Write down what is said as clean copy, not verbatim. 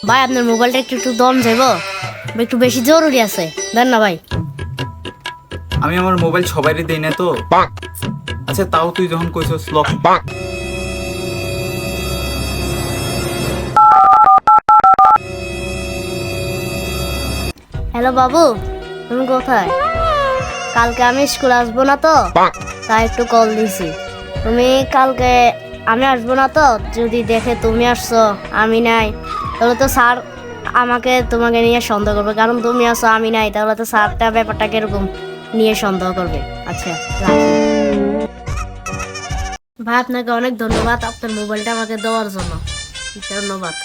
ভাই আপনার মোবাইলটা একটু একটু দম যাইবো একটু বেশি জরুরি আছে দেন না ভাই। আমি আমার মোবাইল সবাইরে দেই না তো। আচ্ছা তাও তুই যখন কইছস লক। হ্যালো বাবু, তুমি কোথায়? কালকে আমি স্কুল আসবো না তো তাই একটু কল দিছি। তুমি কালকে আমি আসবো না তো যদি দেখে তুমি আসছো আমি নাই তাহলে তো স্যার আমাকে তোমাকে নিয়ে সন্দেহ করবে, কারণ তুমি আসো আমি নাই, তাহলে তো স্যারটা ব্যাপারটা কিরকম নিয়ে সন্দেহ করবে। আচ্ছা রাখি। ভাই আপনাকে অনেক ধন্যবাদ আপনার মোবাইলটা আমাকে দেওয়ার জন্য। ধন্যবাদ।